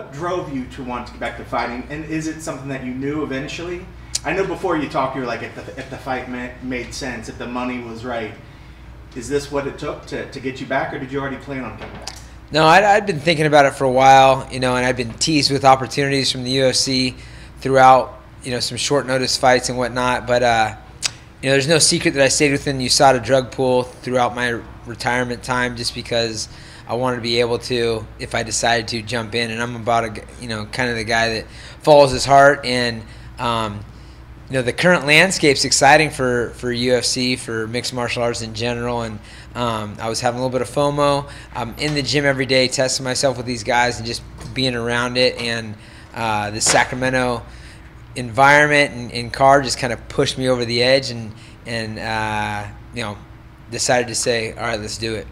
What drove you to want to get back to fighting, and is it something that you knew eventually? I know before you talked, you were like, if the fight made sense, if the money was right. Is this what it took to get you back, or did you already plan on coming back? No, I'd been thinking about it for a while, and I'd been teased with opportunities from the UFC throughout, some short notice fights and whatnot. But, there's no secret that I stayed within the USADA drug pool throughout my retirement time, just because I wanted to be able to, if I decided to, jump in. And I'm about kind of the guy that follows his heart. And the current landscape's exciting for UFC, for mixed martial arts in general. And I was having a little bit of FOMO. I'm in the gym every day, testing myself with these guys and just being around it. And the Sacramento environment and card just kind of pushed me over the edge, and decided to say, all right, let's do it.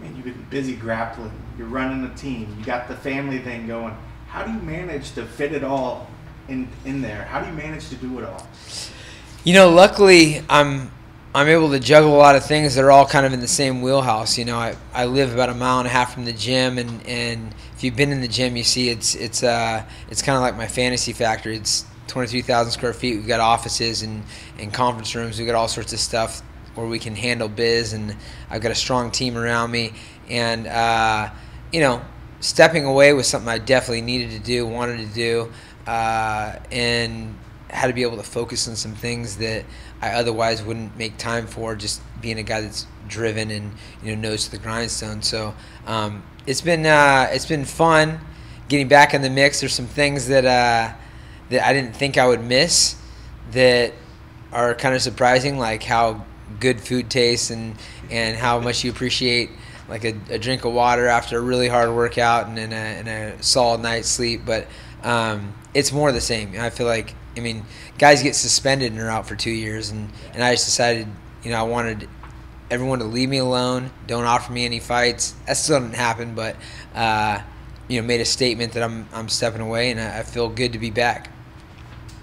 Man, you've been busy grappling. You're running a team. You got the family thing going. How do you manage to fit it all in there? How do you manage to do it all? Luckily, I'm able to juggle a lot of things that are all kind of in the same wheelhouse. I live about 1.5 miles from the gym, and if you've been in the gym, you see it's kind of like my fantasy factory. It's 23,000 square feet. We've got offices and conference rooms. We've got all sorts of stuff where we can handle biz, and I've got a strong team around me. And stepping away was something I definitely needed to do, wanted to do, and had to be able to focus on some things that I otherwise wouldn't make time for, just being a guy that's driven and nose to the grindstone. So it's been fun getting back in the mix. There's some things that I didn't think I would miss that are kind of surprising, like how good food tastes and how much you appreciate like a drink of water after a really hard workout and a solid night's sleep. But it's more the same. I feel like, guys get suspended and are out for 2 years, and I just decided, I wanted everyone to leave me alone, don't offer me any fights. That still didn't happen, but made a statement that I'm stepping away, and I feel good to be back.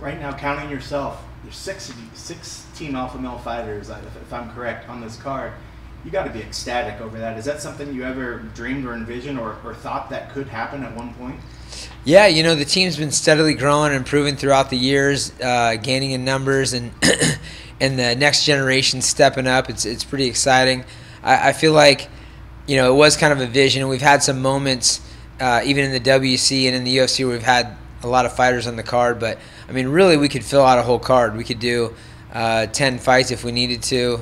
Right now, counting yourself, there's 16 alpha male fighters, if I'm correct, on this card. You got to be ecstatic over that. Is that something you ever dreamed or envisioned or thought that could happen at one point? Yeah, the team's been steadily growing and improving throughout the years, gaining in numbers, and and the next generation stepping up. It's pretty exciting. I feel like, it was kind of a vision, and we've had some moments, even in the WC and in the UFC, where we've had a lot of fighters on the card. But really, we could fill out a whole card. We could do 10 fights if we needed to.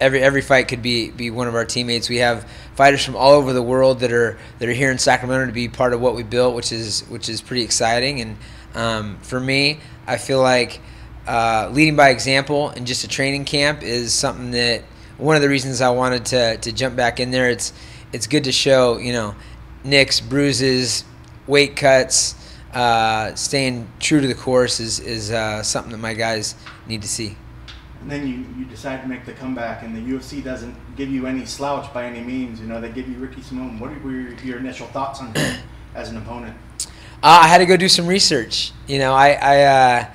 Every fight could be one of our teammates. We have fighters from all over the world that are here in Sacramento to be part of what we built, which is pretty exciting. And for me, I feel like leading by example and just a training camp is something that, one of the reasons I wanted to jump back in there. It's good to show, nicks, bruises, weight cuts, staying true to the course is something that my guys need to see. And then you decide to make the comeback, and the UFC doesn't give you any slouch by any means. They give you Ricky Simón. What were your initial thoughts on him as an opponent? I had to go do some research. I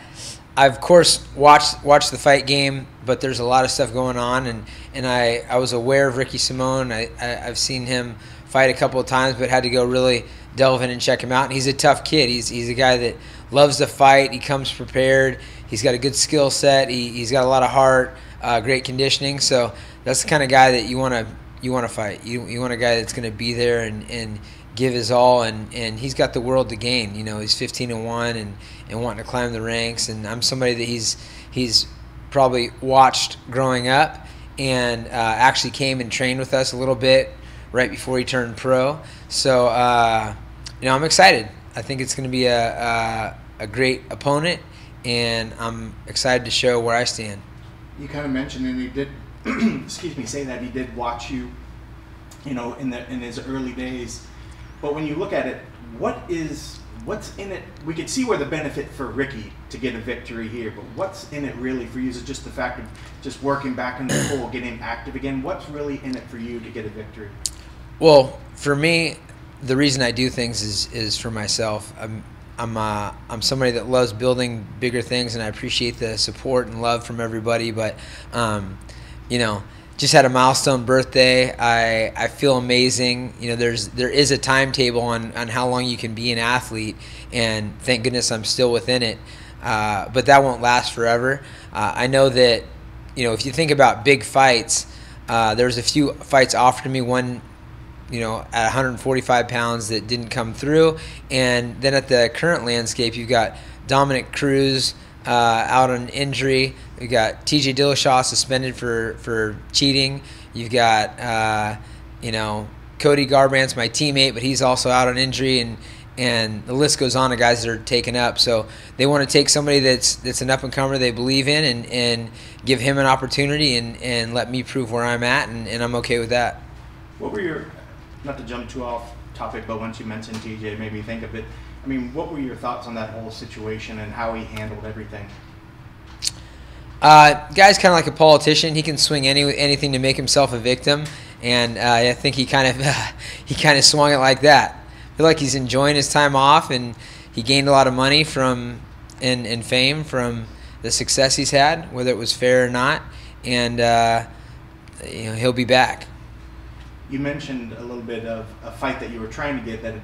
of course watched the fight game, but there's a lot of stuff going on, and I was aware of Ricky Simón. I've seen him fight a couple of times, but had to go really delve in and check him out. And he's a tough kid. He's a guy that loves to fight. He comes prepared. He's got a good skill set. He's got a lot of heart, great conditioning. So that's the kind of guy that you want to fight. You want a guy that's going to be there and give his all. And he's got the world to gain. He's 15-1 and wanting to climb the ranks. And I'm somebody that he's probably watched growing up, and actually came and trained with us a little bit right before he turned pro. So I'm excited. I think it's going to be a great opponent, and I'm excited to show where I stand. You kind of mentioned, and he did, say that he did watch you, in his early days. But when you look at it, what's in it? We could see where the benefit for Ricky to get a victory here, but what's in it really for you? Is it just the fact of just working back in the pool, getting active again? What's really in it for you to get a victory? Well, for me, the reason I do things is for myself. I'm somebody that loves building bigger things, and I appreciate the support and love from everybody. But just had a milestone birthday. I feel amazing. You know, there is a timetable on how long you can be an athlete, and thank goodness I'm still within it. But that won't last forever. I know that, you know, if you think about big fights, there's a few fights offered to me. One, you know, at 145 pounds that didn't come through, and then at the current landscape, you've got Dominic Cruz out on injury. We've got TJ Dillashaw suspended for cheating. You've got you know, Cody Garbrandt's my teammate, but he's also out on injury, and the list goes on of guys that are taken up. So they want to take somebody that's an up and comer they believe in, and give him an opportunity, and let me prove where I'm at, and I'm okay with that. What were your, not to jump too off topic, but once you mentioned TJ, it made me think of it. I mean, what were your thoughts on that whole situation and how he handled everything? Guy's kind of like a politician. He can swing anything to make himself a victim, and I think he kind of swung it like that. I feel like he's enjoying his time off, and he gained a lot of money from and fame from the success he's had, whether it was fair or not, and you know, he'll be back. You mentioned a little bit of a fight that you were trying to get that it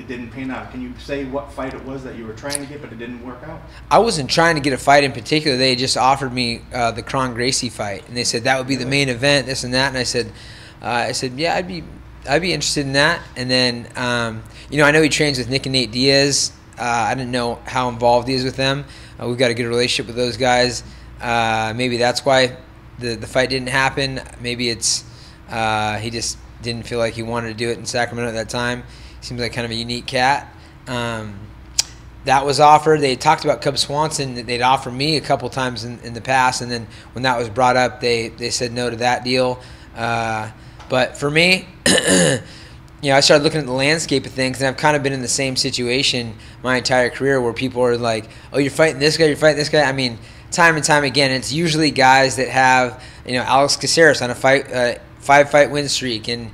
didn't pan out. Can you say what fight it was that you were trying to get but it didn't work out? I wasn't trying to get a fight in particular. They just offered me the Kron Gracie fight, and they said that would be the main event, this and that. And I said, yeah, I'd be interested in that. And then you know, I know he trains with Nick and Nate Diaz. I didn't know how involved he is with them. We've got a good relationship with those guys. Maybe that's why the fight didn't happen. Maybe it's he just didn't feel like he wanted to do it in Sacramento at that time. Seems like kind of a unique cat. That was offered. They talked about Cub Swanson. That they'd offered me a couple times in the past, and then when that was brought up, they said no to that deal. But for me, you know, I started looking at the landscape of things, and I've kind of been in the same situation my entire career, where people are like, "Oh, you're fighting this guy. You're fighting this guy." I mean, time and time again, it's usually guys that have, you know, Alex Caceres on a 5-fight win streak, and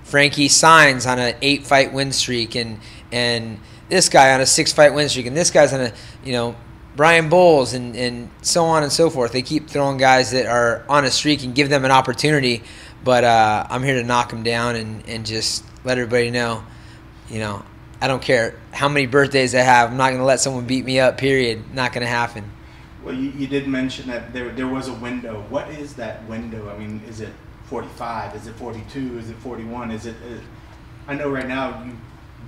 Frankie Saenz on an 8-fight win streak, and this guy on a 6-fight win streak, and this guy's on a, you know, Brian Bowles, and so on and so forth. They keep throwing guys that are on a streak and give them an opportunity, but I'm here to knock them down and just let everybody know, you know, I don't care how many birthdays I have. I'm not going to let someone beat me up, period. Not going to happen. Well, you did mention that there was a window. What is that window? I mean, is it 45? Is it 42? Is it 41? Is it? I know right now you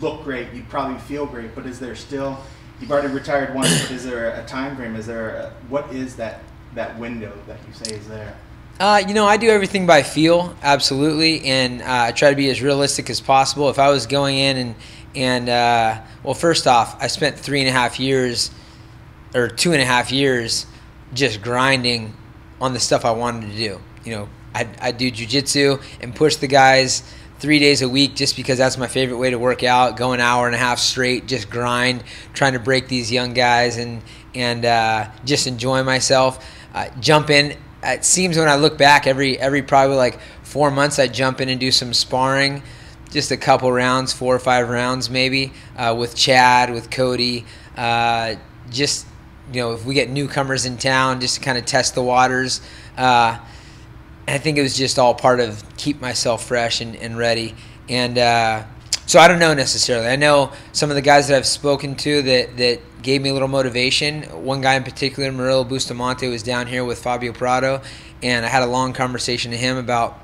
look great. You probably feel great. But is there still? You've already retired once. But is there a time frame? Is there what is that window that you say is there? You know, I do everything by feel, absolutely, and I try to be as realistic as possible. If I was going in and well, first off, I spent 3.5 years or 2.5 years just grinding on the stuff I wanted to do. You know, I do jiu-jitsu and push the guys 3 days a week just because that's my favorite way to work out. Go an hour and a half straight, just grind, trying to break these young guys and just enjoy myself. Jump in. It seems when I look back, every probably like 4 months, I jump in and do some sparring, just a couple rounds, 4 or 5 rounds maybe, with Chad, with Cody. Just, you know, if we get newcomers in town, just to kind of test the waters. I think it was just all part of keep myself fresh and ready. And so I don't know necessarily. I know some of the guys that I've spoken to that gave me a little motivation. One guy in particular, Murilo Bustamante, was down here with Fabio Prado, and I had a long conversation to him about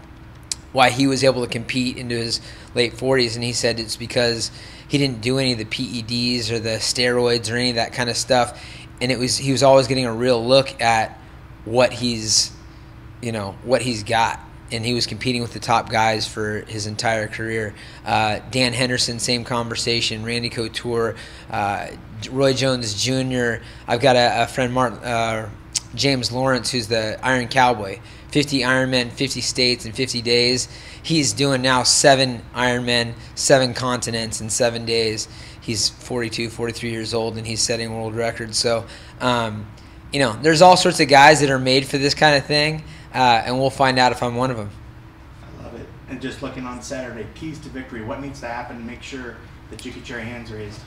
why he was able to compete into his late 40s, and he said it's because he didn't do any of the PEDs or the steroids or any of that kind of stuff, and he was always getting a real look at what he's got. And he was competing with the top guys for his entire career. Dan Henderson, same conversation. Randy Couture, Roy Jones Jr. I've got a friend, James Lawrence, who's the Iron Cowboy. 50 Ironmen, 50 states in 50 days. He's doing now 7 Ironmen, 7 continents in 7 days. He's 42, 43 years old, and he's setting world records. So, you know, there's all sorts of guys that are made for this kind of thing. And we'll find out if I'm one of them. I love it. And just looking on Saturday, keys to victory. What needs to happen to make sure that you get your hands raised?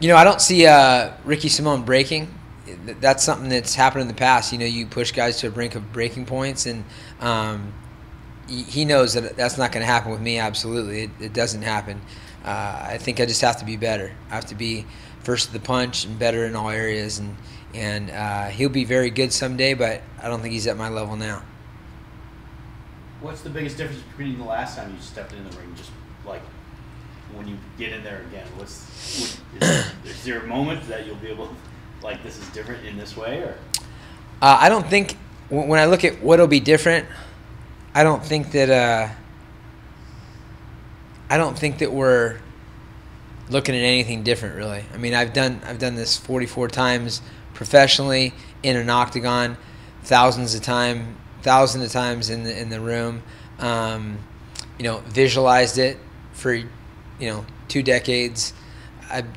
You know, I don't see Ricky Simón breaking. that's something that's happened in the past. You push guys to a brink of breaking points, and he knows that that's not going to happen with me. Absolutely, it doesn't happen. I think I just have to be better. I have to be first to the punch and better in all areas, and he'll be very good someday, but I don't think he's at my level now. What's the biggest difference between the last time you stepped in the ring, just like when you get in there again? Is there a moment that you'll be able to, like, this is different in this way? Or I don't think, when I look at what'll be different, I don't think that we're looking at anything different, really. I mean, I've done this 44 times professionally in an octagon, thousands of times in the room. Visualized it for 2 decades.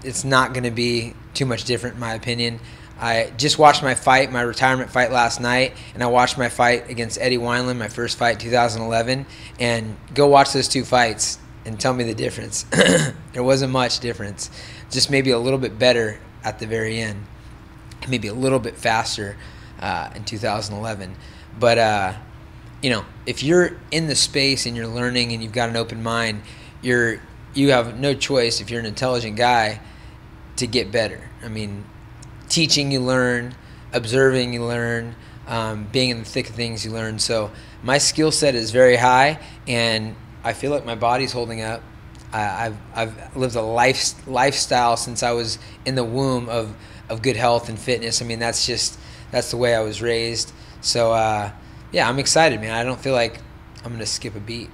It's not going to be too much different, in my opinion. I just watched my retirement fight last night, and I watched my fight against Eddie Wineland, my first fight, 2011. And go watch those 2 fights and tell me the difference. There wasn't much difference. Just maybe a little bit better at the very end. Maybe a little bit faster in 2011. But, if you're in the space and you're learning and you've got an open mind, you have no choice, if you're an intelligent guy, to get better. I mean, teaching you learn, observing you learn, being in the thick of things you learn. So my skill set is very high, and I feel like my body's holding up. I've lived a lifestyle since I was in the womb of good health and fitness. I mean, that's the way I was raised. So, I'm excited, man. I don't feel like I'm going to skip a beat.